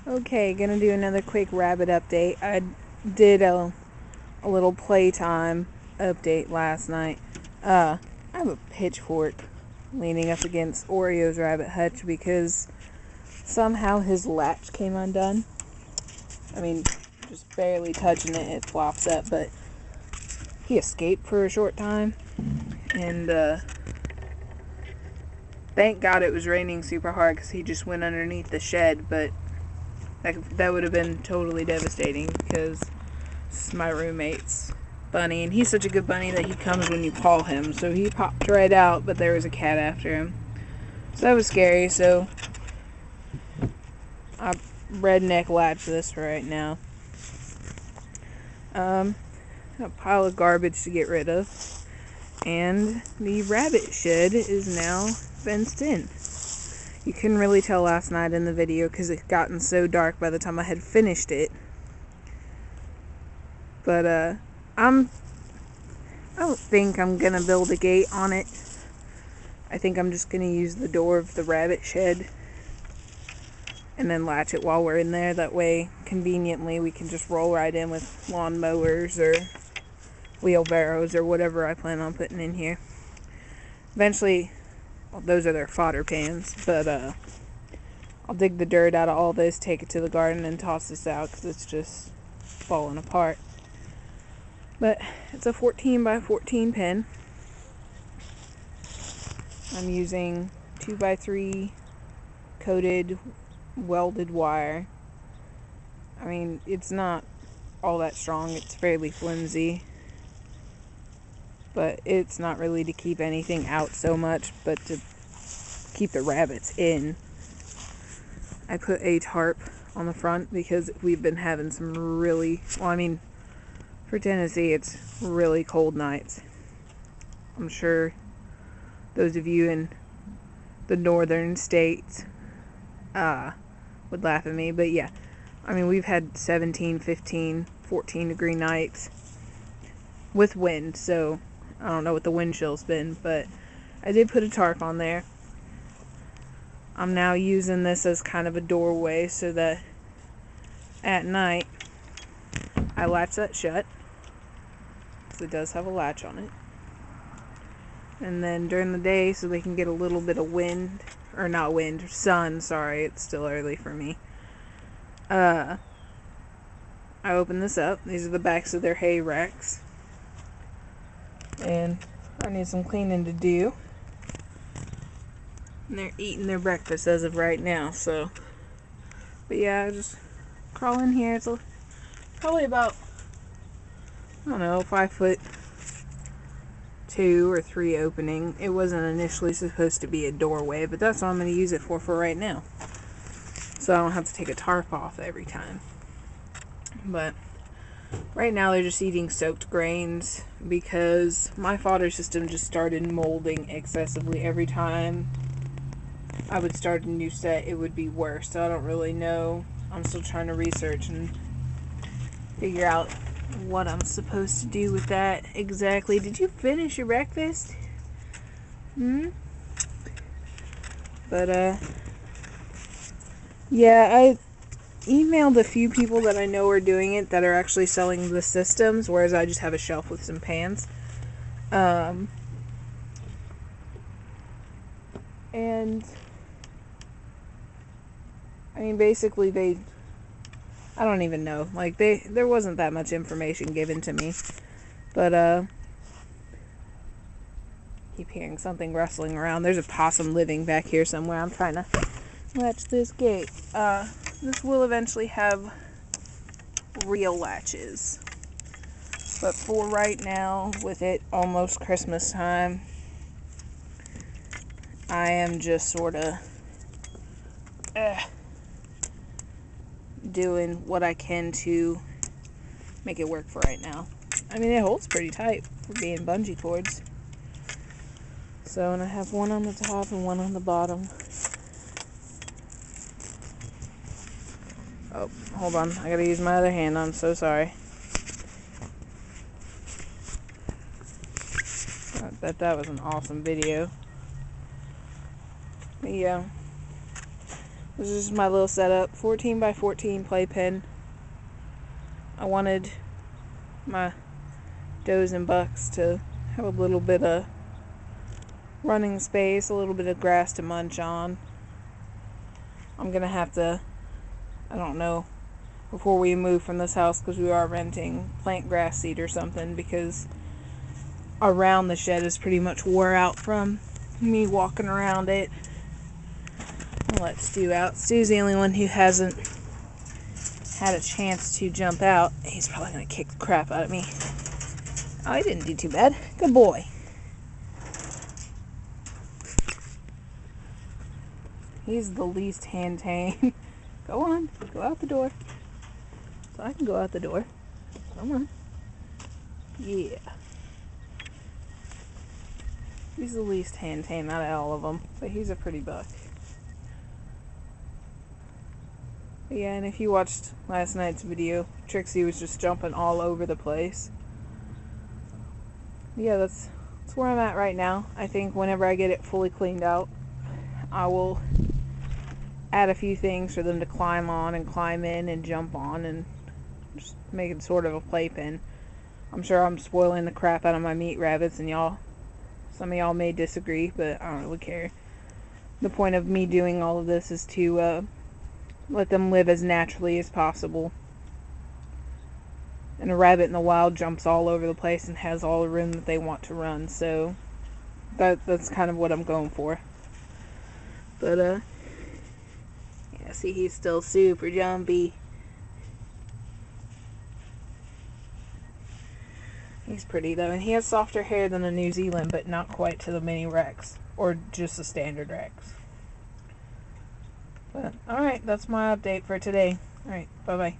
Okay, gonna do another quick rabbit update. I did a little playtime update last night. I have a pitchfork leaning up against Oreo's rabbit hutch because somehow his latch came undone. I mean, just barely touching it, it flops up, but he escaped for a short time. And thank God it was raining super hard because he just went underneath the shed, but that would have been totally devastating because it's my roommate's bunny, and he's such a good bunny that he comes when you call him. So he popped right out, but there was a cat after him. So that was scary, so I redneck latch this for right now. A pile of garbage to get rid of. And the rabbit shed is now fenced in. You couldn't really tell last night in the video because it gotten so dark by the time I had finished it. But I don't think I'm gonna build a gate on it. I think I'm just gonna use the door of the rabbit shed and then latch it while we're in there. That way, conveniently, we can just roll right in with lawn mowers or wheelbarrows or whatever I plan on putting in here. Eventually, well, those are their fodder pans, but I'll dig the dirt out of all this, take it to the garden, and toss this out because it's just falling apart. But it's a 14 by 14 pen. I'm using 2x3 coated welded wire. I mean, it's not all that strong, it's fairly flimsy, but it's not really to keep anything out so much, but to keep the rabbits in. I put a tarp on the front because we've been having some really, well, I mean, for Tennessee, it's really cold nights. I'm sure those of you in the northern states would laugh at me, but yeah. I mean, we've had 17, 15, 14 degree nights with wind, so I don't know what the wind chill's been, but I did put a tarp on there. I'm now using this as kind of a doorway so that at night I latch that shut, because it does have a latch on it. And then during the day, so they can get a little bit of wind, or not wind, sun, sorry, it's still early for me. I open this up. These are the backs of their hay racks. And I need some cleaning to do. And they're eating their breakfast as of right now, so. But yeah, I just crawl in here. It's probably about, I don't know, 5'2" or 3" opening. It wasn't initially supposed to be a doorway, but that's what I'm going to use it for right now. So I don't have to take a tarp off every time. But right now they're just eating soaked grains because my fodder system just started molding excessively. Every time I would start a new set, it would be worse. So I don't really know. I'm still trying to research and figure out what I'm supposed to do with that exactly. Did you finish your breakfast? But yeah, I emailed a few people that I know are doing it that are actually selling the systems, whereas I just have a shelf with some pans. And I mean, basically I don't even know. Like, there wasn't that much information given to me. But keep hearing something rustling around. There's a possum living back here somewhere. I'm trying to latch this gate. This will eventually have real latches. But for right now, with it almost Christmas time, I am just sort of doing what I can to make it work for right now. I mean, it holds pretty tight for being bungee cords. So, and I have one on the top and one on the bottom. Oh, hold on. I gotta use my other hand. I'm so sorry. I bet that was an awesome video. But yeah. This is my little setup. 14 by 14 playpen. I wanted my does and bucks to have a little bit of running space, a little bit of grass to munch on. I'm gonna have to, I don't know, before we move from this house, because we are renting, plant grass seed or something, because around the shed is pretty much wore out from me walking around it. I'll let Stu out. Stu's the only one who hasn't had a chance to jump out. He's probably gonna kick the crap out of me. Oh, he didn't do too bad. Good boy. He's the least hand tame. Go on, go out the door. So I can go out the door. Come on. Yeah. He's the least hand tame out of all of them, but he's a pretty buck. But yeah, and if you watched last night's video, Trixie was just jumping all over the place. Yeah, that's where I'm at right now. I think whenever I get it fully cleaned out, I will add a few things for them to climb on and climb in and jump on, and just make it sort of a playpen. I'm sure I'm spoiling the crap out of my meat rabbits, and some of y'all may disagree, but I don't really care. The point of me doing all of this is to let them live as naturally as possible. And a rabbit in the wild jumps all over the place and has all the room that they want to run, so that's kind of what I'm going for. But yeah, see, he's still super jumpy. He's pretty though, and he has softer hair than a New Zealand, but not quite to the mini Rex, or just a standard Rex. But alright, that's my update for today. Alright, bye bye.